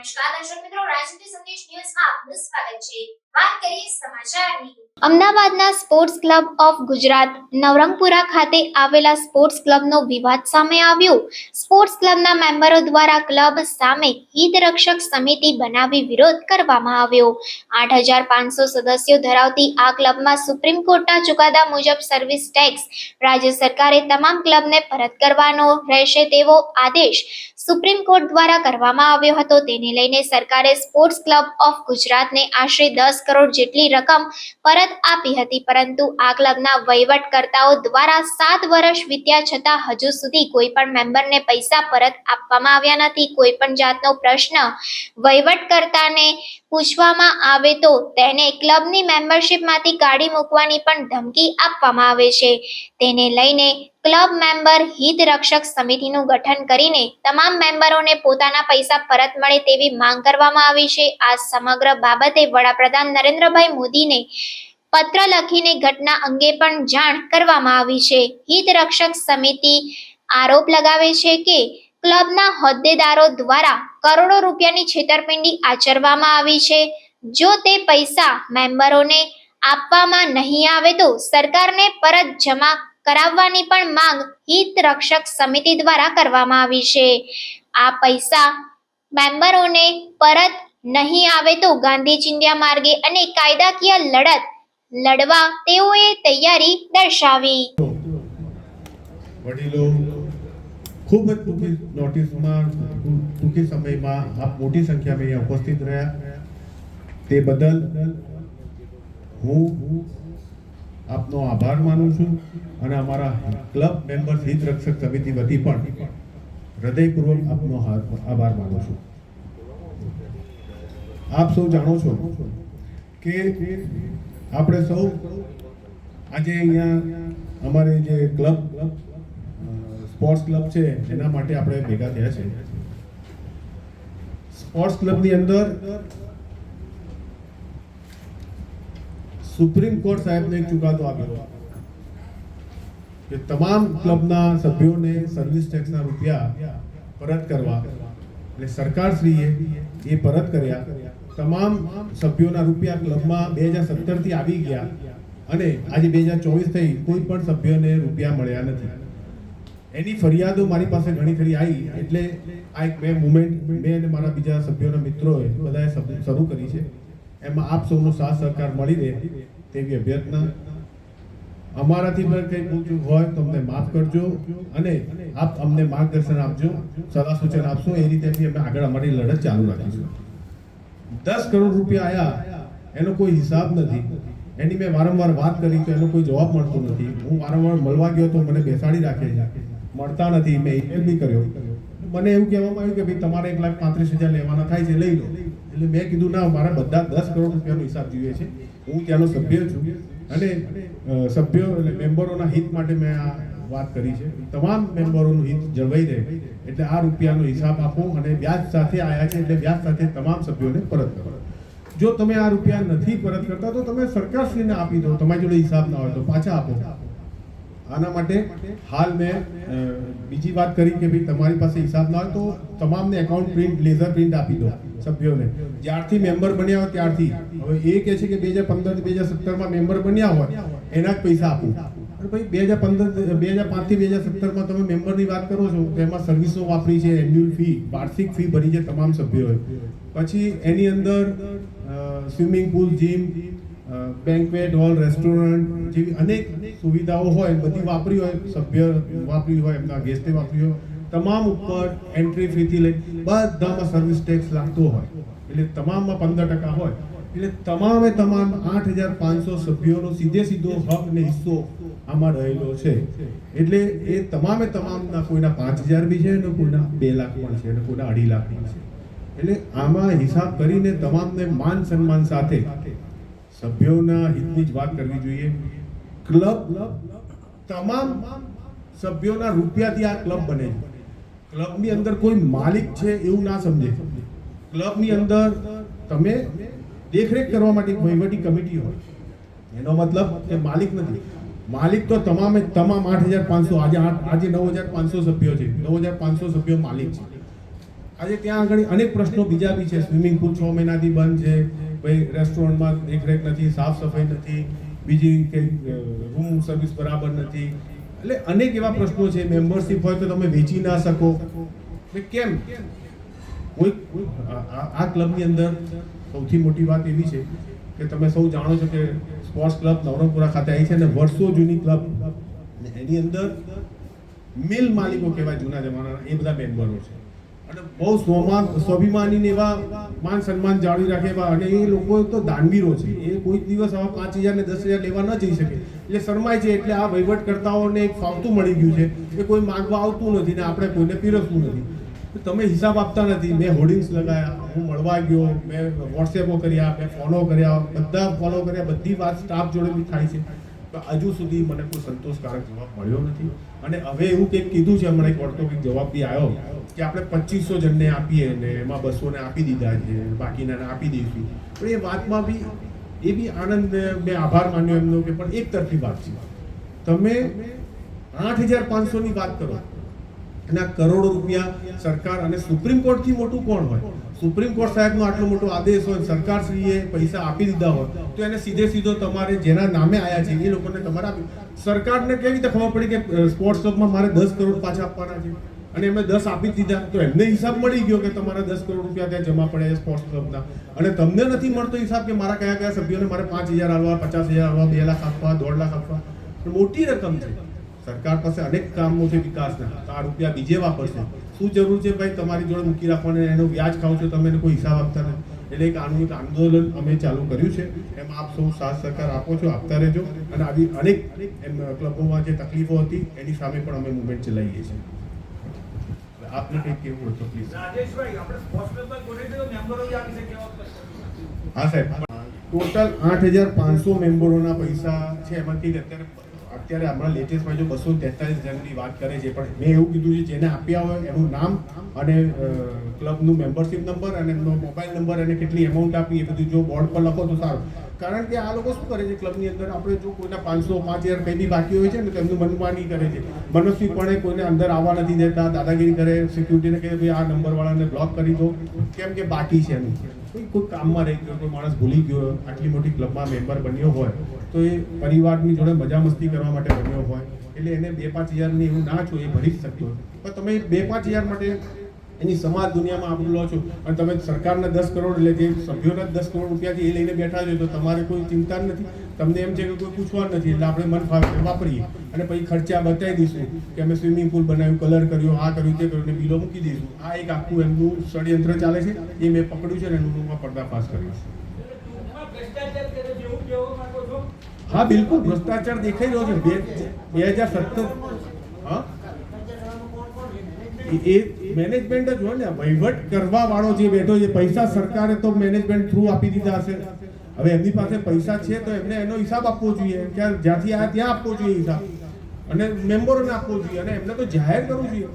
નમસ્કાર દર્શક મિત્રો, રાજનીતિ સંદેશ ન્યૂઝમાં આપનું સ્વાગત છે। વાત કરીએ સમાચારની। અમદાવાદના sports club of Gujarat Navrangpura ખાતે આવેલા સ્પોર્ટ્સ ક્લબનો વિવાદ સામે આવ્યો। સ્પોર્ટ્સ ક્લબના મેમ્બરો દ્વારા ક્લબ સામે હિતરક્ષક સમિતિ બનાવી વિરોધ કરવામાં આવ્યો। 8500 સદસ્યો ધરાવતી આ ક્લબમાં સુપ્રીમ કોર્ટના ચુકાદા મુજબ સર્વિસ ટેક્સ રાજ્ય સરકારે તમામ ક્લબને પરત કરવાનો રહેશે તેવો આદેશ સુપ્રીમ કોર્ટ દ્વારા કરવામાં આવ્યો હતો। તેને લઈને સરકારે સ્પોર્ટ્સ ક્લબ ઓફ ગુજરાતને આશરે 10 કરોડ જેટલી રકમ પરત આપી હતી, પરંતુ આ ક્લબના વહીવટકર્તાઓ દ્વારા 7 વર્ષ વીત્યા છતાં હજુ સુધી કોઈ પણ મેમ્બરને પૈસા પરત આપવામાં આવ્યા નથી। કોઈ પણ જાતનો પ્રશ્ન વહીવટકર્તાને પૂછવામાં આવે તો તેને ક્લબની મેમ્બરશિપમાંથી કાઢી મૂકવાની પણ ધમકી આપવામાં આવે છે। તેને લઈને ક્લબ મેમ્બર હિત રક્ષક સમિતિનું ગઠન કરીને તમામ મેમ્બરોને પોતાના પૈસા પરત મળે તેવી માંગ કરવામાં આવી છે। આ સમગ્ર બાબતે વડાપ્રધાન નરેન્દ્રભાઈ મોદીને પત્ર લખીને ઘટના અંગે પણ જાણ કરવામાં આવી છે। હિત રક્ષક સમિતિ આરોપ લગાવે છે કે ક્લબના હોદ્દેદારો દ્વારા કરોડો રૂપિયાની છેતરપિંડી આચરવામાં આવી છે। જો તે પૈસા મેમ્બરોને આપવામાં નહીં આવે તો સરકારને પરત જમા કરાવવાની પણ માંગ હિત રક્ષક સમિતિ દ્વારા કરવામાં આવી છે। આ પૈસા મેમ્બરોને પરત નહીં આવે તો ગાંધી ચિંધ્યા માર્ગે અને કાયદાકીય લડત લડવા તેઓએ તૈયારી દર્શાવી। વડીલો ખૂબ જ ટૂંકી સમયમાં આપ મોટી સંખ્યામાં અહીંયા ઉપસ્થિત રહ્યા તે બદલ હું આપનો આભાર માનું છું અને અમારા ક્લબ મેમ્બર્સ હિત રક્ષક સમિતિ વતી પણ હૃદયપૂર્વક આપનો આભાર માનું છું। આપ સૌ જાણો છો કે આપણે સૌ આજે અહીંયા અમારે જે ક્લબ સ્પોર્ટ્સ ક્લબ છે એના માટે આપણે ભેગા થયા છે। સ્પોર્ટ્સ ક્લબની અંદર સુપ્રીમ કોર્ટ સાહેબને એક ચુકાદો આપ્યો કે તમામ ક્લબના સભ્યોને સર્વિસ ટેક્સના રૂપિયા પરત કરવા, એટલે સરકારશ્રીએ એ પરત કર્યા। તમામ સભ્યોના રૂપિયા ક્લબમાં 2017 થી આવી ગયા અને આજે 2024 થઈ કોઈ પણ સભ્યોને રૂપિયા મળ્યા નથી। એની ફરિયાદો મારી પાસે ઘણી ખરી આવી, એટલે આ એક મેં મુવમેન્ટ મેં અને મારા બીજા સભ્યોના મિત્રોએ બધાએ શરૂ કરી છે। એમાં આપ સૌનો સાથ સહકાર મળી રહે તેવી અભ્યર્થના। અમારાથી પણ કંઈ ભૂલ હોય તો અમને માફ કરજો અને આપ અમને માર્ગદર્શન આપજો, સલાહ સૂચન આપશો, એ રીતેથી અમે આગળ અમારી લડત ચાલુ રાખીશું। 10 કરોડ રૂપિયા આયા એનો કોઈ હિસાબ નથી, એની મેં વારંવાર વાત કરી તો એનો કોઈ જવાબ મળતો નથી। હું વારંવાર મળવા ગયો તો મને બેસાડી રાખે છે, મળતા નથી। મેં ઈમેલ બી કર્યો, મને એવું કહેવામાં આવ્યું કે ભાઈ તમારે 1,35,000 લેવાના થાય છે, લઈ લો। એટલે મેં કીધું ના, મારા બધા 10 કરોડ રૂપિયાનો હિસાબ જોઈએ છે। હું ત્યાંનો સભ્ય છું અને સભ્યો એટલે મેમ્બરોના હિત માટે મેં આ વાત કરી છે। તમામ મેમ્બરોનું હિત જળવાઈ રહે એટલે આ રૂપિયાનો હિસાબ આપો અને વ્યાજ સાથે આવ્યા છે એટલે વ્યાજ સાથે તમામ સભ્યોને પરત કરો। જો તમે આ રૂપિયા નથી પરત કરતા તો તમે સરકારશ્રીને આપી દો, તમારી જોડે હિસાબ ના હોય તો પાછા આપો। આના માટે હાલ મેં બીજી વાત કરી કે ભાઈ તમારી પાસે હિસાબ ના હોય તો તમામને એકાઉન્ટ પ્રિન્ટ, લેઝર પ્રિન્ટ આપી દો સભ્યોને, જ્યારથી મેમ્બર બન્યા હોય ત્યારથી। હવે એ કહે છે કે 2015 થી 2017 મેમ્બર બન્યા હોય એના જ પૈસા આપો, અને ભાઈ 2005 થી 2017 તમે મેમ્બરની વાત કરો છો તો એમાં સર્વિસો વાપરી છે, એન્યુઅલ ફી, વાર્ષિક ફી ભરી છે તમામ સભ્યોએ, પછી એની અંદર swimming pool, gym, banquet hall, restaurant જેવી અનેક સુવિધાઓ હોય બધી વાપરી હોય, સભ્ય વાપરી હોય, એમના ગેસ્ટે વાપરી હોય, તમામ ઉપર એન્ટ્રી ફીથી લઈ બધામાં સર્વિસ ટેક્સ લાગતો હોય, એટલે તમામમાં 15% હોય, એટલે તમામે તમામ 8500 સભ્યોનો સીધો હક ને હિસ્સો આમાં રહેલો છે। એટલે એ તમામે તમામના કોઈના 5000 બી છે ને કોઈના 2 લાખ પણ છે અને કોઈના 2.5 લાખ પણ છે। એટલે આમાં હિસાબ કરીને તમામને માન સન્માન સાથે સભ્યોના હિતની જ વાત કરવી જોઈએ। ક્લબ તમામ સભ્યોના રૂપિયાથી આ ક્લબ બને છે। ક્લબની અંદર કોઈ માલિક છે એવું ના સમજે। ક્લબની અંદર તમે દેખરેખ કરવા માટે એક વહીવટી કમિટી હોય, એનો મતલબ કે માલિક નથી। માલિક તો તમામ 8500, આજે 9500 સભ્યો છે, 9500 સભ્યો માલિક છે। આજે ત્યાં આગળ અનેક પ્રશ્નો બીજા બી છે. સ્વિમિંગ પુલ 6 મહિનાથી બંધ છે, ભાઈ રેસ્ટોરન્ટમાં દેખરેખ નથી, સાફ સફાઈ નથી, બીજી કંઈ રૂમ સર્વિસ બરાબર નથી, એટલે અનેક એવા પ્રશ્નો છે. મેમ્બરશિપ હોય તો તમે વેચી ના શકો, એટલે કેમ કોઈ આ ક્લબની અંદર સૌથી મોટી વાત એવી છે કે તમે સૌ જાણો છો કે સ્પોર્ટ્સ ક્લબ નવરંગપુરા ખાતે આવી છે અને વર્ષો જૂની ક્લબ, એની અંદર મિલ માલિકો કહેવાય જૂના જમાનાના, એ બધા મેમ્બરો છે અને બહુ સ્વાભિમાની એવા માન સન્માન જાળવી રાખે એવા, અને એ લોકો તો દાનવીરો છે. એ કોઈ દિવસ આવા 5,000 ને 10,000 લેવા ન જઈ શકે, એટલે શરમાય છે. એટલે આ વહીવટકર્તાઓને એક ફાવતું મળી ગયું છે કે કોઈ માંગવા આવતું નથી ને આપણે કોઈને પીરસવું નથી. તમે હિસાબ આપતા નથી. મેં હોર્ડિંગ્સ લગાયા, હું મળવા ગયો, મેં વોટ્સએપો કર્યા, મેં ફોલો કર્યા, બધા ફોલો કર્યા, બધી વાત સ્ટાફ જોડે બી થાય છે, તો હજુ સુધી મને કોઈ સંતોષકારક જવાબ મળ્યો નથી. અને હવે એવું કંઈક કીધું છે, હમણાં એક ઓર્થોપિક જવાબ બી આવ્યો કે આપણે 2500 જણને આપીએ ને એમાં 200 ને આપી દીધા છે, બાકીનાને આપી દઈશું. પણ એ વાતમાં બી એ બી આનંદ, મેં આભાર માન્યો એમનો કે પણ એક તરફી વાત છે. તમે 8,500 ની વાત કરો અને આ કરોડો રૂપિયા સરકાર અને સુપ્રીમ કોર્ટથી મોટું કોણ હોય? સુપ્રીમ કોર્ટ સાહેબનો આટલો મોટો આદેશ હોય, સરકારશ્રીએ પૈસા આપી દીધા હોય તો એને સીધો તમારે જેના નામે આવ્યા છે એ લોકોને તમારે આપી. સરકારને કેવી રીતે ખબર પડી કે સ્પોર્ટ્સ ક્લબમાં મારે 10 કરોડ પાછા આપવાના છે અને એમને 10 આપી દીધા, તો એમને હિસાબ મળી ગયો કે તમારા 10 કરોડ રૂપિયા ત્યાં જમા પડે છે સ્પોર્ટ્સ ક્લબના, અને તમને નથી મળતો હિસાબ કે મારા કયા કયા સભ્યોને મારે 5,000 આપવા, 50,000 આપવા, 2 લાખ આપવા, 1.5 લાખ આપવા. મોટી રકમ છે. સરકાર પાસે અનેક કામો છે વિકાસના, તો આ રૂપિયા બીજે વાપરશે. શું જરૂર છે ભાઈ તમારી જોડે મૂકી રાખવાને, એનો વ્યાજ ખાવ છો તમે, કોઈ હિસાબ આપતા નથી. એટલે એક આનું એક આંદોલન અમે ચાલુ કર્યું છે, એમાં આપ સૌ સાથ સહકાર આપો છો, આપતા રહેજો. અને આવી અનેક ક્લબોમાં જે તકલીફો હતી એની સામે પણ અમે મુવમેન્ટ ચલાવીએ છીએ. આપને કંઈક કેવું હોય તો પ્લીઝ. રાજેશભાઈ, આપણે સ્પોર્ટ્સ ક્લબમાં કોને તો મેમ્બરો બી આપી શકે? હા સાહેબ, ટોટલ 8,500 મેમ્બરોના પૈસા છે. એમાંથી અત્યારે હમણાં લેટેસ્ટમાં જો 243 જણની વાત કરે છે, પણ મેં એવું કીધું છે જેને આપ્યા હોય એનું નામ અને ક્લબનું મેમ્બરશિપ નંબર અને એમનો મોબાઈલ નંબર અને કેટલી એમાઉન્ટ આપી એ બધું જો બોર્ડ પર લખો તો સારું. કારણ કે આ લોકો શું કરે છે ક્લબની અંદર, આપણે જો કોઈના 500 5,000 કંઈ બી બાકી હોય છે ને તો એમનું મનમાની કરે છે, મનસ્વીપણે કોઈને અંદર આવવા નથી દેતા, દાદાગીરી કરે, સિક્યુરિટીને કહે ભાઈ આ નંબરવાળાને બ્લોક કરી દો કેમ કે બાકી છે એનું. કોઈ કામમાં રહી ગયો, કોઈ માણસ ભૂલી ગયો, આટલી મોટી ક્લબમાં મેમ્બર બન્યો હોય તો એ પરિવારની જોડે મજા મસ્તી કરવા માટે બન્યો હોય, એટલે એને 2-5 હજારની એવું ના છો એ ભરી જ શકતો હોય. પણ તમે 2-5 હજાર માટે એની સમાજ દુનિયામાં આપણું લો છો અને તમે સરકારના 10 કરોડ એટલે જે સભ્યોના 10 કરોડ રૂપિયા છે એ લઈને બેઠા છો, તો તમારે કોઈ ચિંતા નથી. તમને એમ છે કે કોઈ પૂછવા નથી, એટલે આપણે મન ફાવે વાપરીએ અને પછી ખર્ચા બતાવી દઈશું કે અમે સ્વિમિંગ પુલ બનાવ્યું, કલર કર્યો, આ કર્યું, તે કર્યું, ને બિલો મૂકી દઈશું. આ એક આખું એમનું ષડયંત્ર ચાલે છે, એ મેં પકડ્યું છે અને એનું પર્દાફાશ કર્યો છે. હા બિલકુલ, ભ્રષ્ટાચાર દેખાઈ રહ્યો છે. 2017 હા એ મેનેજમેન્ટ જ હોય ને, વહીવટ કરવા વાળો જે બેઠો છે, પૈસા સરકારે તો મેનેજમેન્ટ થ્રુ આપી દીધા હશે. હવે એમની પાસે પૈસા છે તો એમને એનો હિસાબ આપવો જોઈએ, જ્યાંથી આ ત્યાં આપવો જોઈએ હિસાબ, અને મેમ્બરોને આપવો જોઈએ, અને એમને તો જાહેર કરવું જોઈએ.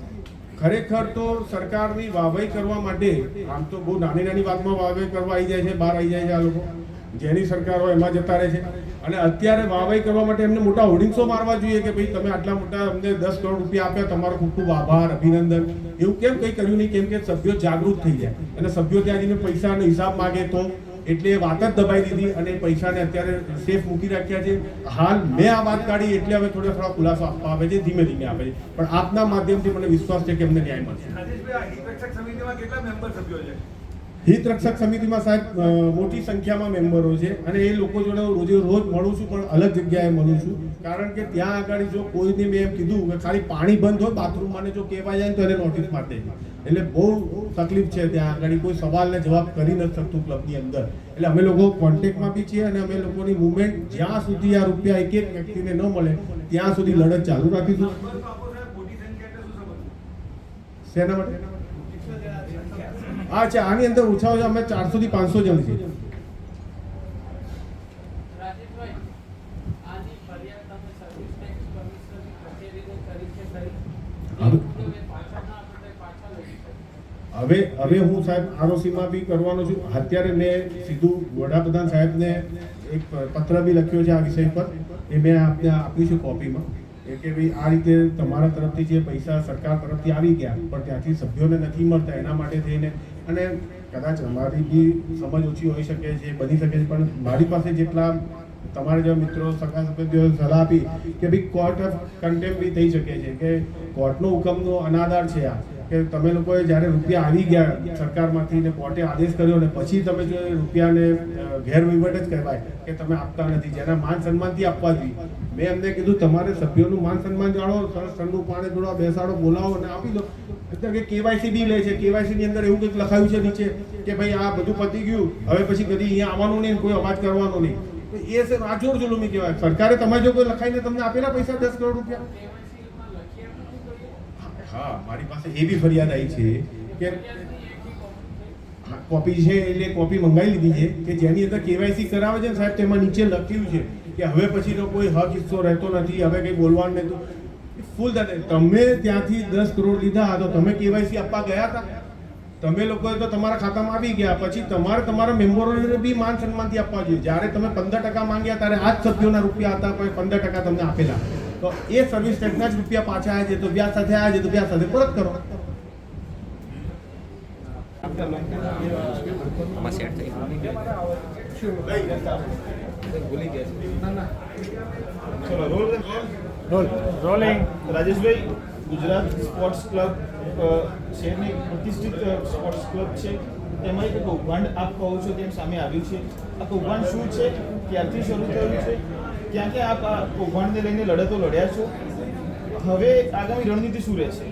ખરેખર તો સરકારની વાહવાઈ કરવા માટે આમ તો બહુ નાની નાની વાતમાં વાહવાઈ કરવા આવી જાય છે, બહાર આવી જાય છે આ લોકો, જેની સરકાર હોય એમાં જતા રહે છે. અને અત્યારે વાહવાઈ કરવા માટે એમને મોટા હોર્ડિંગ્સો મારવા જોઈએ કે ભાઈ તમે આટલા મોટા અમને 10 કરોડ રૂપિયા આપ્યા, તમારો ખૂબ ખૂબ આભાર, અભિનંદન. એવું કેમ કંઈ કર્યું નહીં? કેમ કે સભ્યો જાગૃત થઈ જાય અને સભ્યો ત્યાં જઈને પૈસાનો હિસાબ માગે તો, એટલે એ વાત જ દબાઈ દીધી અને પૈસાને અત્યારે સેફ મૂકી રાખ્યા છે. હાલ મેં આ વાત કાઢી એટલે હવે થોડા ખુલાસો આપવા આવે છે, ધીમે ધીમે આપે છે, પણ આપના માધ્યમથી મને વિશ્વાસ છે કે એમને ન્યાય મળશે. રાજેશભાઈ, હિત રક્ષક સમિતિમાં કેટલા મેમ્બર સભ્યો છે? હિત રક્ષક સમિતિમાં સાહેબ મોટી સંખ્યામાં મેમ્બરો છે, અને એ લોકો જોડે રોજ મળું છું, પણ અલગ જગ્યાએ મળું છું. કારણ કે ત્યાં આગળ જો કોઈને મેં એમ કીધું કે ખાલી પાણી બંધ હોય બાથરૂમમાં ને જો કહેવા જાય તો એને નોટિસ મારી દે છે. એટલે બહુ તકલીફ છે ત્યાં આગળ, કોઈ સવાલને જવાબ કરી નથી શકતું ક્લબની અંદર. એટલે અમે લોકો કોન્ટેક્ટમાં બી છીએ અને અમે લોકોની મુવમેન્ટ જ્યાં સુધી આ રૂપિયા એક એક વ્યક્તિને ન મળે ત્યાં સુધી લડત ચાલુ રાખીશું. શેના માટે? અચ્છા, આની અંદર ઓછા ઓછા અમે 400 થી 500 જણ છીએ. હવે હું સાહેબ આરઓસીમાં બી કરવાનો છું. અત્યારે મેં સીધું વડાપ્રધાન સાહેબને એક પત્ર બી લખ્યો છે આ વિષય પર, એ મેં આપને આપ્યું છે કોપીમાં. કે ભાઈ આ રીતે તમારા તરફથી જે પૈસા સરકાર તરફથી આવી ગયા પણ ત્યાંથી સભ્યોને નથી મળતા, એના માટે થઈને અને કદાચ અમારી બી સમજ ઓછી હોઈ શકે છે, બની શકે છે, પણ મારી પાસે જેટલા તમારા જેવા મિત્રો સગા સભ્યોએ સલાહ આપી કે ભાઈ કોર્ટ ઓફ કન્ટેમ્પ્ટ બી થઈ શકે છે, કે કોર્ટનો હુકમનો અનાદર છે આ, કે તમે લોકોએ જ્યારે રૂપિયા આવી ગયા સરકારમાંથી ને કોર્ટે આદેશ કર્યો ને પછી તમે જો એ રૂપિયાને ગેરવહીવટ જ કહેવાય કે તમે આપતા નથી, જેના માન સન્માનથી આપવા જોઈએ. મેં એમને કીધું તમારે સભ્યોનું માન સન્માન જાણો, સરસ ઠંડુ પાણી જોડો, બેસાડો, બોલાવો અને આપી દો. એટલે કે કેવાયસી બી લે છે, કેવાયસીની અંદર એવું કંઈક લખાયું છે નીચે કે ભાઈ આ બધું પતી ગયું, હવે પછી કદી અહીંયા આવવાનું નહીં, કોઈ અવાજ કરવાનો નહીં. એ છે આ જોર જુલુમી કહેવાય. સરકારે તમારે જો કોઈ લખાઈને તમને આપેલા પૈસા 10 કરોડ રૂપિયા. હા, મારી પાસે એ બી ફરિયાદ આવી છે કે કોપી છે, એટલે કોપી મંગાવી લીધી છે કે જેની અંદર કેવાયસી કરાવે છે ને સાહેબ, તેમાં નીચે લખ્યું છે કે હવે પછીનો કોઈ હક હિસ્સો રહેતો નથી, હવે કંઈ બોલવાનું નહીં. ફૂલ દાદા, તમે ત્યાંથી 10 કરોડ લીધા તો તમે કેવાયસી આપવા ગયા હતા? તમે લોકોએ તો તમારા ખાતામાં આવી ગયા, પછી તમારે તમારા મેમ્બરોને બી માન સન્માનથી આપવા જોઈએ. જ્યારે તમે 15% માંગ્યા ત્યારે આ જ સભ્યોના રૂપિયા હતા, પણ 15% તમને આપેલા. તો એ સર્વિસ ટેક્સના જ રૂપિયા પાછા આવ્યા છે, તો વ્યાજ સાથે આવ્યા છે તો વ્યાજ સાથે પરત કરો. Rolling. Rajeshbhai, Gujarat sports club શહેરની પ્રતિષ્ઠિત સ્પોર્ટ્સ ક્લબ છે, તેમાં એક કૌભાંડ આપ કહો છો તેમ સામે આવ્યું છે. આ કૌભાંડ શું છે, ક્યારથી શરૂ થયું છે, ક્યાં ક્યાં આપ આ કૌભાંડને લઈને લડતો લડ્યા છો, હવે આગામી રણનીતિ શું રહેશે?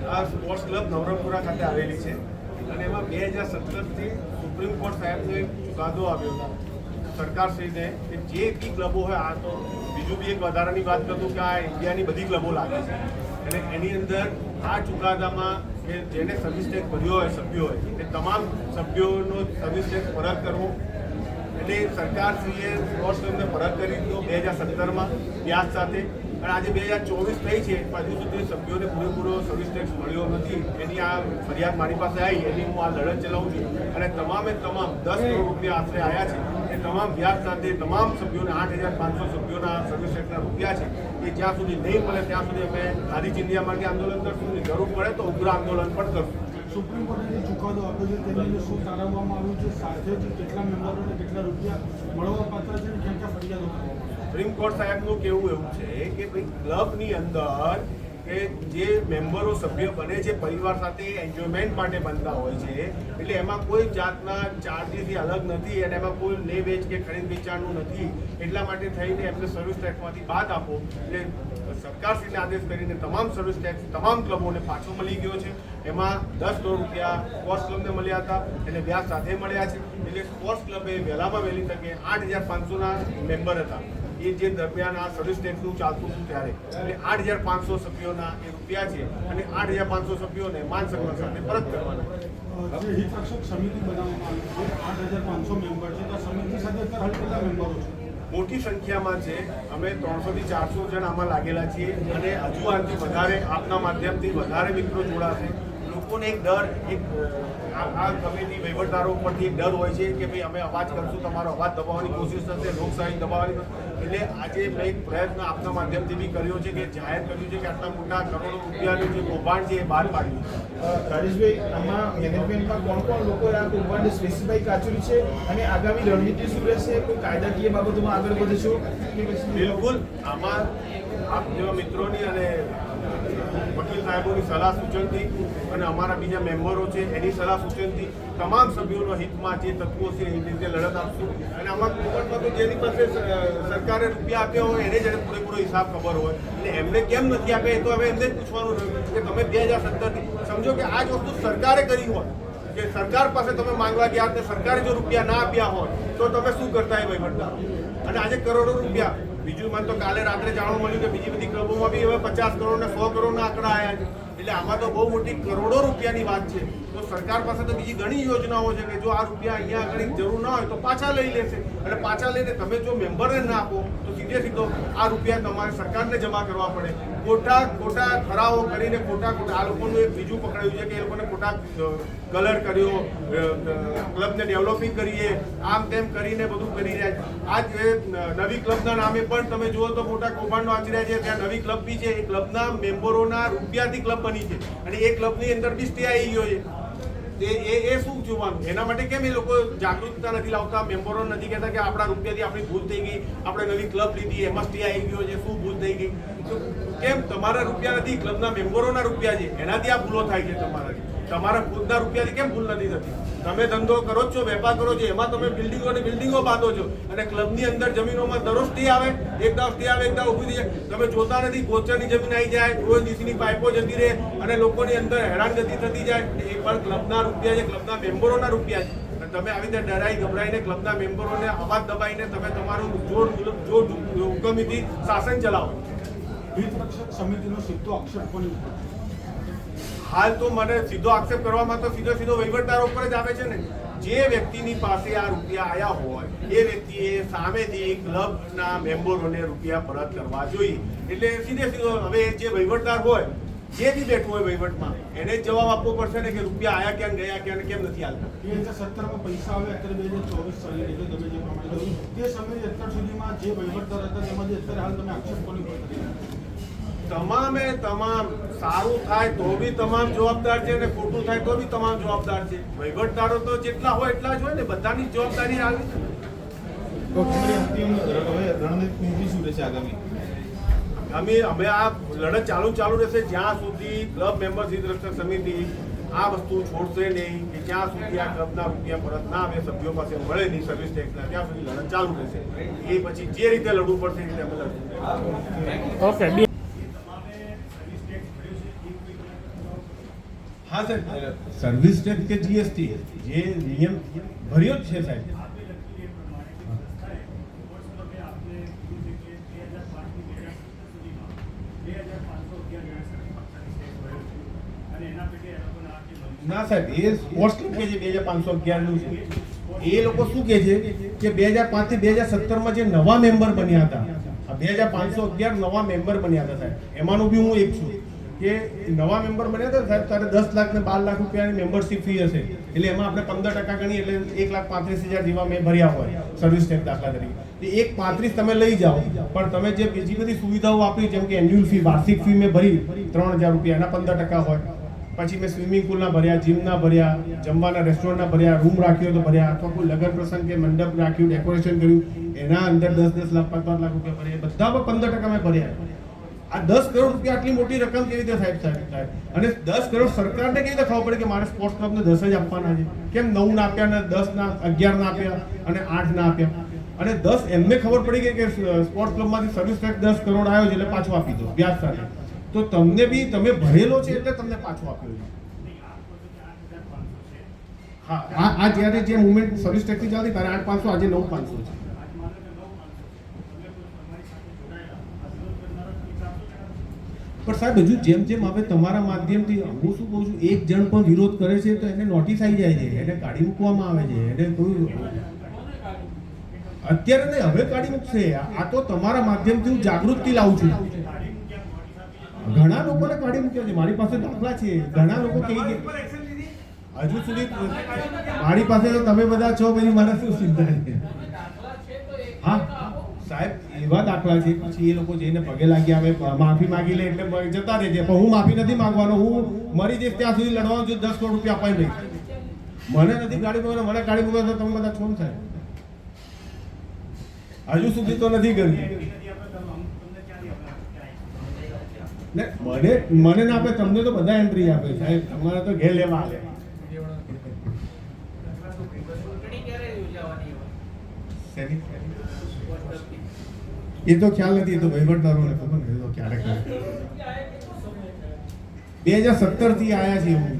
આ સ્પોર્ટ્સ ક્લબ નવરંગપુરા ખાતે આવેલી છે અને એમાં 2017થી સુપ્રીમ કોર્ટ સાહેબનો એક ચુકાદો આવ્યો હતો સરકારશ્રીને કે જે બી ક્લબો હોય, આ તો બીજું બી એક વધારાની વાત કરું કે આ ઇન્ડિયાની બધી ક્લબો લાગે છે અને એની અંદર આ ચુકાદામાં કે જેને સર્વિસ ટેક્સ ભર્યો હોય સભ્યો હોય એ તમામ સભ્યોનો સર્વિસ ટેક્સ પરત કરવો. એટલે સરકારશ્રીએ સ્પોર્ટ્સ ક્લબને પરત કરી દીધો 2017માં વ્યાજ સાથે, અને આજે 2024 થઈ છે, હજુ સુધી સભ્યોને પૂરેપૂરો સર્વિસ ટેક્સ મળ્યો નથી. એની આ ફરિયાદ મારી પાસે આવી, એની હું આ લડત ચલાવું છું અને તમામે તમામ 10 કરોડ રૂપિયા આશરે આવ્યા છે એ તમામ વ્યાજ સાથે તમામ સભ્યોને 8,500 સભ્યોના સર્વિસ ટેક્સના રૂપિયા છે એ જ્યાં સુધી નહીં મળે ત્યાં સુધી અમે આઝાદી ઇન્ડિયા માટે આંદોલન કરશું, જરૂર પડે તો ઉગ્ર આંદોલન પણ કરશું. સુપ્રીમ કોર્ટે જે ચુકાદો આપ્યો છે તેની અંદર શું તારવવામાં આવ્યું છે, સાથે જ કેટલા મેમ્બરોને કેટલા રૂપિયા મળવા પાત્ર છે અને ક્યાં ક્યાં ફરિયાદો કરવામાં આવશે? સુપ્રીમ કોર્ટ સાહેબનું કહેવું એવું છે કે ભાઈ ક્લબની અંદર કે જે મેમ્બરો સભ્ય બને છે પરિવાર સાથે એન્જોયમેન્ટ માટે બનતા હોય છે, એટલે એમાં કોઈ જાતના ચાર્જીસથી અલગ નથી અને એમાં કોઈ લે વેચ કે ખરીદ વેચાણનું નથી. એટલા માટે થઈને એમને સર્વિસ ટેક્સમાંથી બાદ આપો. એટલે સરકારશ્રીને આદેશ કરીને તમામ સર્વિસ ટેક્સ તમામ ક્લબોને પાછો મળી ગયો છે. એમાં 10 કરોડ રૂપિયા સ્પોર્ટ્સ ક્લબને મળ્યા હતા, એટલે વ્યાજ સાથે મળ્યા છે. એટલે સ્પોર્ટ્સ ક્લબે વહેલામાં વહેલી તકે 8,500ના મેમ્બર હતા એ જે દરમિયાન આ સર્વિસ ટેક્સનું ચાલતું હતું ત્યારે, એટલે 8,500 સભ્યોના એ રૂપિયા છે અને 8,500 સભ્યોને માન સન્માન સાથે પરત કરવાના. જે હિતરક્ષક સમિતિ બનાવવામાં આવી છે, 8,500 મેમ્બર છે, તો સમિતિ સાથે અત્યારે હાલ કેટલા મેમ્બરો છે? મોટી સંખ્યામાં છે. અમે 300 થી 400 જણ આમાં લાગેલા છીએ અને હજુ આનાથી વધારે આપના માધ્યમથી વધારે મિત્રો જોડાશે. લોકોને એક ડર, એક આ કમિટી વહીવટદારો ઉપરથી એક ડર હોય છે કે ભાઈ અમે અવાજ કરશું, તમારો અવાજ દબાવવાની કોશિશ થશે, લોકશાહી દબાવવાની. એટલે આજે મેં એક પ્રયત્ન આપના માધ્યમથી બી કર્યો છે કે જાહેર કર્યું છે કે આટલા મોટા કરોડો રૂપિયાનું જે કૌભાંડ છે એ બહાર પાડ્યું. રાજેશભાઈ, આમાં મેનેજમેન્ટમાં કોણ કોણ લોકોએ આ કૌભાંડ સ્પેસિફાઈ કાચર્યું છે અને આગામી રણનીતિ શું રહેશે? કોઈ કાયદાકીય બાબતોમાં આગળ વધશો કે પછી? બિલકુલ, આમાં આપ જેવા મિત્રોની અને વકીલ સાહેબોની સલાહ સૂચનથી અને અમારા બીજા મેમ્બરો છે એની સલાહ સૂચનથી તમામ સભ્યોના હિતમાં જે તત્વો છે એ રીતે લડત આપશું. અને આમાં કૌભાંડમાં તો જેની પાસે સરકારે રૂપિયા આપ્યા હોય એને જ પૂરેપૂરો હિસાબ ખબર હોય, એટલે એમને કેમ નથી આપ્યા એ તો હવે એમને જ પૂછવાનું રહ્યું કે તમે 2017થી સમજો કે આ જ વસ્તુ સરકારે કરી હોય, કે સરકાર પાસે તમે માંગવા ગયા અને સરકારે જો રૂપિયા ના આપ્યા હોય તો તમે શું કરતા એ વહીવટદાર? અને આજે કરોડો રૂપિયા. બીજું મને તો કાલે રાત્રે જાણવા મળ્યું કે બીજી બધી ક્લબોમાં બી હવે 50 કરોડ ને 100 કરોડના આંકડા આવ્યા છે. એટલે એટલે આમાં તો બહુ મોટી કરોડો રૂપિયાની વાત છે. તો સરકાર પાસે તો બીજી ઘણી યોજનાઓ છે કે જો આ રૂપિયા અહીંયા આગળ જરૂર ના હોય તો પાછા લઈ લેશે, અને પાછા લઈને તમે જો મેમ્બરને ના આપો તો સીધો આ રૂપિયા તમારે સરકારને જમા કરવા પડે. ખોટા ઠરાવો કરીને ખોટા આ લોકોનું એક બીજું પકડાયું છે કે એ લોકોને ખોટા કલર કર્યો, ક્લબને ડેવલપિંગ કરીએ, આમ તેમ કરીને બધું કરી રહ્યા છે. આજ નવી ક્લબના નામે પણ તમે જુઓ તો મોટા કૌભાંડો આચરી રહ્યા છે. ત્યાં નવી ક્લબ બી છે, એ ક્લબના મેમ્બરોના રૂપિયાથી ક્લબ બની છે, અને એ ક્લબની અંદર બી સ્ટે આવી ગયો છે. એ શું જોવાનું? એના માટે કેમ એ લોકો જાગૃતતા નથી લાવતા? મેમ્બરો નથી કહેતા કે આપણા રૂપિયાથી આપણી ભૂલ થઈ ગઈ, આપણે નવી ક્લબ લીધી, એમાં સ્ટે આવી ગયો છે, શું ભૂલ થઈ ગઈ? તો કેમ તમારા રૂપિયા નથી, ક્લબના મેમ્બરોના રૂપિયા છે, એનાથી આ ભૂલો થાય છે. તમારા ખુદના રૂપિયાથી કેમ ભૂલ નથી થતી? તમે ધંધો કરો જ છો, વેપાર કરો છો, એમાં તમે બિલ્ડિંગો બાંધો છો, અને ક્લબની અંદર જમીનોમાં દરરોજ સ્ટે આવે, એક દાવ સ્ટે આવે, એક દાવ ઊભી થઈ જાય. તમે જોતા નથી, ગોચરની જમીન આવી જાય, રોજ ડીસીની પાઇપો જતી રહે, અને લોકોની અંદર હેરાનગતિ થતી જાય. એ પણ ક્લબના રૂપિયા છે, ક્લબના મેમ્બરોના રૂપિયા છે. તમે આવી રીતે ડરાઈ ગભરાઈને ક્લબના મેમ્બરોને અવાજ દબાઈને તમે તમારું જોર હુકમીથી શાસન ચલાવો. હિતરક્ષક સમિતિનો સીધો આક્ષેપ કોની ઉપર? હાલ તો મને સીધો આક્ષેપ કરવામાં તો સીધો વહીવટદારો ઉપર જ આવે છે ને. જે વ્યક્તિની પાસે આ રૂપિયા આવ્યા હોય એ વ્યક્તિએ સામેથી ક્લબના મેમ્બરોને રૂપિયા પરત કરવા જોઈએ. એટલે સીધો હવે જે વહીવટદાર હોય, જે બી બેઠું હોય વહીવટમાં, એને જ જવાબ આપવો પડશે ને કે રૂપિયા આયા ક્યાં, ગયા ક્યાં, કેમ નથી આવતા. 2017માં પૈસા આવે, અત્યારે 2024 ચાલી રહ્યું છે. તમે જે પ્રમાણે કહ્યું તે સમયે અત્યાર સુધીમાં જે વહીવટદાર હતા તેમાંથી અત્યારે હાલ તમે આક્ષેપ કોની પર કરી રહ્યા છો? તમામે તમામ સારું થાય તો બી તમામ જવાબદાર છે, અને ખોટું થાય તો બી તમામ જવાબદાર છે. વહીવટદારો તો જેટલા હોય એટલા જ હોય ને, બધાની જવાબદારી આવી છે. રણનીતિ શું રહેશે આગામી? અમે આ લડત ચાલુ રહેશે જ્યાં સુધી ક્લબ મેમ્બર્સ હિત રક્ષક સમિતિ આ વસ્તુ છોડશે નહીં, કે જ્યાં સુધી આ ક્લબના રૂપિયા પરત ના આવે, સભ્યો પાસે મળે નહીં સર્વિસ ટેક્સના, ત્યાં સુધી લડત ચાલુ રહેશે. એ પછી જે રીતે લડવું પડશે એ રીતે અમે લડશું. ઓકે. હા સાહેબ, સર્વિસ ટેક્સ કે જીએસટી જે નિયમ ભર્યો જ છે સાહેબ. ના સાહેબ, એ સ્પોર્ટ્સ ક્લબ કે છે 2511 નું છે. એ લોકો શું કે છે કે 2005 થી 2017માં જે નવા મેમ્બર બન્યા હતા, 2511 નવા મેમ્બર બન્યા હતા સાહેબ, એમાંનો બી હું એક છું. કે નવા મેમ્બર બન્યા હતા સાહેબ, ત્યારે 10 લાખ ને 12 લાખ રૂપિયાની મેમ્બરશીપ ફી હશે. એટલે એમાં આપણે 15% ગણીએ એટલે 1,35,000 જેવા મેં ભર્યા હોય સર્વિસ ટેક્સ દાખલા તરીકે. 1,35,000 તમે લઈ જાઓ, પણ તમે જે બીજી બધી સુવિધાઓ આપી, જેમ કે એન્યુઅલ ફી, વાર્ષિક ફી મેં ભરી 3,000 રૂપિયા, એના 15% હોય. પછી મેં સ્વિમિંગ પુલના ભર્યા, જીમના ભર્યા, જમવાના રેસ્ટોરન્ટના ભર્યા, રૂમ રાખ્યો તો ભર્યા, અથવા કોઈ લગ્ન પ્રસંગ કે મંડપ રાખ્યું, ડેકોરેશન કર્યું, એના અંદર 10 લાખ 5 લાખ રૂપિયા ભર્યા, બધામાં 15% મેં ભર્યા. આ 10 કરોડ રૂપિયા આટલી મોટી રકમ કેવી રીતે સાહેબ થાય? અને 10 કરોડ સરકારને કેવી રીતે ખબર પડે કે મારે સ્પોર્ટ્સ ક્લબને 10 જ આપવાના છે? કેમ 9 ના આપ્યા, ને 10 ના 11 ના આપ્યા, અને 8 ના આપ્યા? અને 10 એમને ખબર પડી ગઈ કે સ્પોર્ટ્સ ક્લબમાંથી સર્વિસ ટેક્સ 10 કરોડ આવ્યો છે એટલે પાછો આપી દો વ્યાજ સાથે. તો તમને બી તમે ભરેલો છે એટલે તમને પાછો આપ્યો છે. હા, આ જ્યારે જે મુવમેન્ટ સર્વિસ ટેક્સની ચાલતી ત્યારે 8,500, આજે 9,500 છે. પણ સાહેબ હજુ જેમ હવે તમારા માધ્યમથી હું શું કહું છું, એક જણ પણ વિરોધ કરે છે તો એને નોટિસ આવી જાય છે, એને કાઢી મૂકવામાં આવે છે, એને કોઈ અત્યારે નહીં, હવે કાઢી મૂકશે. આ તો તમારા માધ્યમથી હું જાગૃતિ લાવું છું. ઘણા લોકોને કાઢી મૂક્યા છે, મારી પાસે દાખલા છે. ઘણા લોકો કહી કે હજુ સુધી મારી પાસે તો તમે બધા છો, પછી મારે શું ચિંતા છે? હા સાહેબ, એવા દાખલા છે. પછી એ લોકો જઈને પગે લાગી આવે, માફી માગી લે એટલે જતા રહે છે. પણ હું માફી નથી માંગવાનો, હું મરી જઈશ ત્યાં સુધી લડવાનું છું. 10 કરોડ રૂપિયા અપાઈ નહીં. મને નથી ગાડી મૂકવાનો, મને ગાડી મૂકો તો તમે બધા છો ને સાહેબ? હજુ સુધી તો નથી કર્યું ને. મને ના આપે, તમને તો બધા એન્ટ્રી આપે સાહેબ, તમારે તો ઘેર લેવા આવે. એ તો ખ્યાલ નથી, એ તો વહીવટદારોને ખબર ને, એ તો ક્યારે કરે. 2017 થી આયા છે એવું.